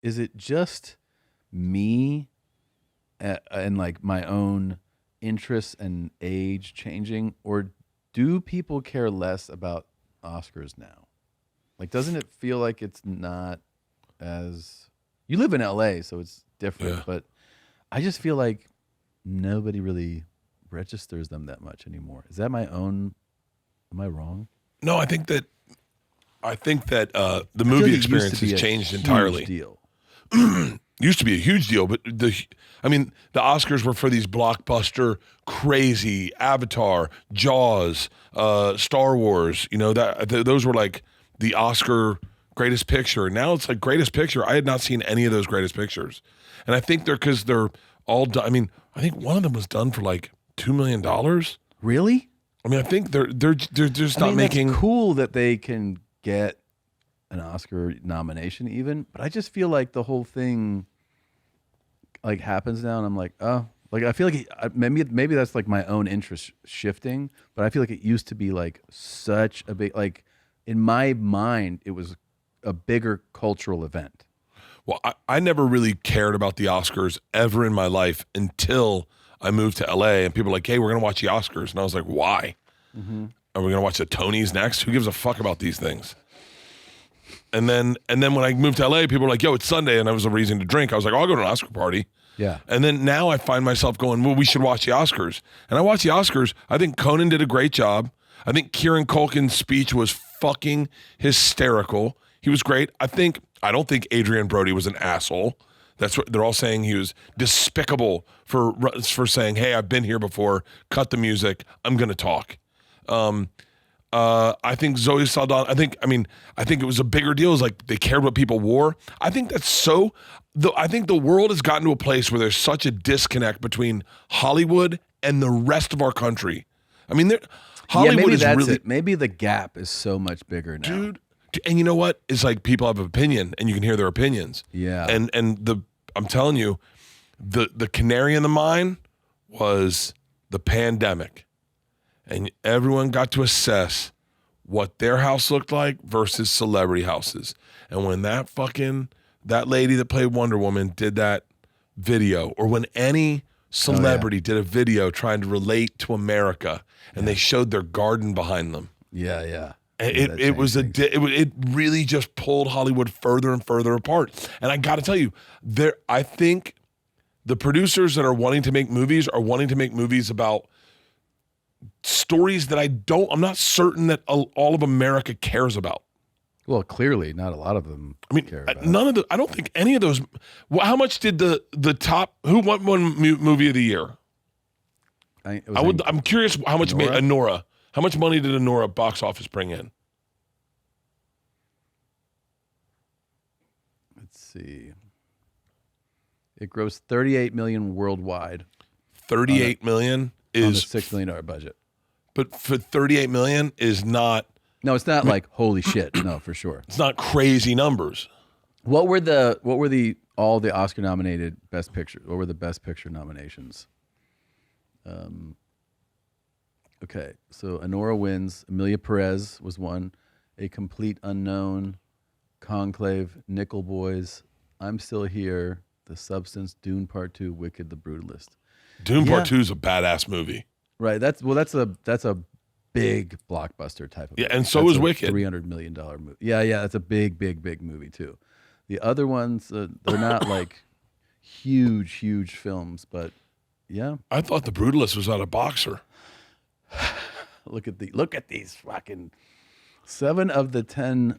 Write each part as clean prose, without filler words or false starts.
is it just me and like my own interests and age changing, or do people care less about Oscars now? Like, doesn't it feel like it's not as you live in LA, so it's different, Yeah. but I just feel like nobody really registers them that much anymore. Is that my own? Am I wrong? No, I think that the I feel movie like it experience used to be has a changed huge entirely. Deal. Used to be a huge deal, but the Oscars were for these blockbuster, crazy Avatar, Jaws, Star Wars. Those were like the Oscar greatest picture. Now it's like greatest picture. I had not seen any of those greatest pictures, and I think because they're all done. I mean, I think one of them was done for like $2 million. Really? I mean, I think they're just not making. That's cool that they can get an Oscar nomination even, but I just feel like the whole thing like happens now and I'm like, oh, like I feel like maybe that's like my own interest shifting, but I feel like it used to be like such a big, like in my mind it was a bigger cultural event. Well, I never really cared about the Oscars ever in my life until I moved to LA and people were like, hey, we're going to watch the Oscars. And I was like, why? Mm-hmm. Are we going to watch the Tonys next? Who gives a fuck about these things? And then when I moved to LA, people were like, yo, it's Sunday. And I was a reason to drink. I was like, oh, I'll go to an Oscar party. Yeah. And then now I find myself going, well, we should watch the Oscars. And I watch the Oscars. I think Conan did a great job. I think Kieran Culkin's speech was fucking hysterical. He was great. I don't think Adrian Brody was an asshole. That's what they're all saying. He was despicable for saying, hey, I've been here before. Cut the music. I'm going to talk. I think Zoe Saldana, I think it was a bigger deal. It was like they cared what people wore. I think that's so, I think the world has gotten to a place where there's such a disconnect between Hollywood and the rest of our country. I mean, Hollywood is really. It. Maybe the gap is so much bigger now. Dude, and you know what? It's like people have an opinion and you can hear their opinions. Yeah. And I'm telling you, the canary in the mine was the pandemic. And everyone got to assess what their house looked like versus celebrity houses. And when that lady that played Wonder Woman did that video, or when any celebrity did a video trying to relate to America, and they showed their garden behind them. Yeah, yeah. It really just pulled Hollywood further and further apart. And I got to tell you, I think the producers that are wanting to make movies are wanting to make movies about stories that I'm not certain that all of America cares about. Well, clearly not a lot of them care about. I don't think any of those. How much did the top, who won movie of the year? I'm curious how much made Anora. How much money did Anora box office bring in? Let's see. It grossed $38 million worldwide. $38 million is on a $6 million budget. But for $38 million is not. No, it's not like holy shit. No, for sure. It's not crazy numbers. What were all the Oscar nominated best pictures? What were the best picture nominations? Okay, so Anora wins. Emilia Perez was one. A Complete Unknown, Conclave, Nickel Boys, I'm Still Here, The Substance, Dune Part 2, Wicked, The Brutalist. Dune Part 2 is a badass movie. Right. That's a big blockbuster type of movie. And so is Wicked. $300 million movie. Yeah, that's a big movie too. The other ones, they're not like huge films, but yeah. I thought The Brutalist was about a boxer. Look at these fucking 7 of the 10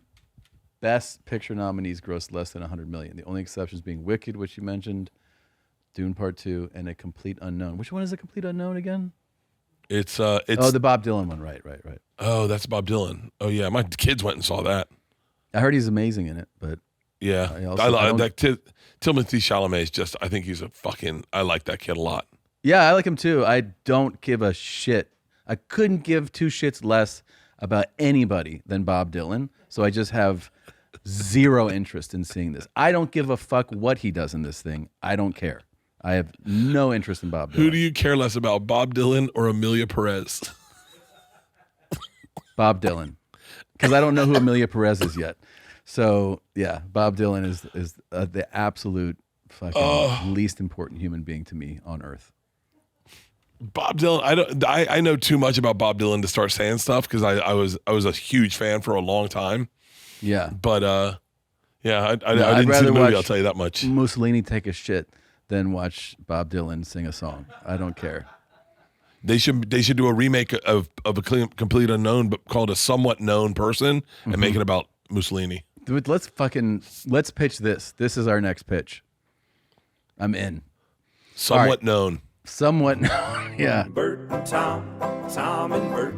best picture nominees grossed less than $100 million. The only exceptions being Wicked, which you mentioned, Dune Part 2, and A Complete Unknown. Which one is A Complete Unknown again? It's the Bob Dylan one. Right. Oh, that's Bob Dylan. Oh yeah, my kids went and saw that. I heard he's amazing in it, but yeah, I like that. Timothée Chalamet is just. I think he's I like that kid a lot. Yeah, I like him too. I don't give a shit. I couldn't give two shits less about anybody than Bob Dylan. So I just have zero interest in seeing this. I don't give a fuck what he does in this thing. I don't care. I have no interest in Bob Dylan. Who do you care less about, Bob Dylan or Emilia Perez? Bob Dylan. Because I don't know who Emilia Perez is yet. So yeah, Bob Dylan is the absolute fucking least important human being to me on earth. Bob Dylan, I know too much about Bob Dylan to start saying stuff because I was a huge fan for a long time. Yeah, But yeah, I I'd didn't see rather the movie. watch I'll tell you that much. Mussolini take a shit than watch Bob Dylan sing a song. I don't care. They should do a remake of a complete unknown, but called A Somewhat Known Person, and make it about Mussolini. Dude, let's pitch this. This is our next pitch. I'm in. Somewhat known. Somewhat known. Yeah. Bert and Tom, Tom and Bert.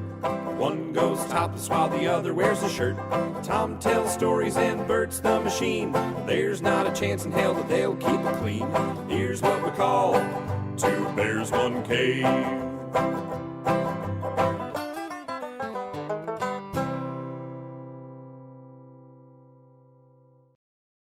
One goes topless while the other wears a shirt. Tom tells stories and Bert's the machine. There's not a chance in hell that they'll keep it clean. Here's what we call Two Bears, One Cave.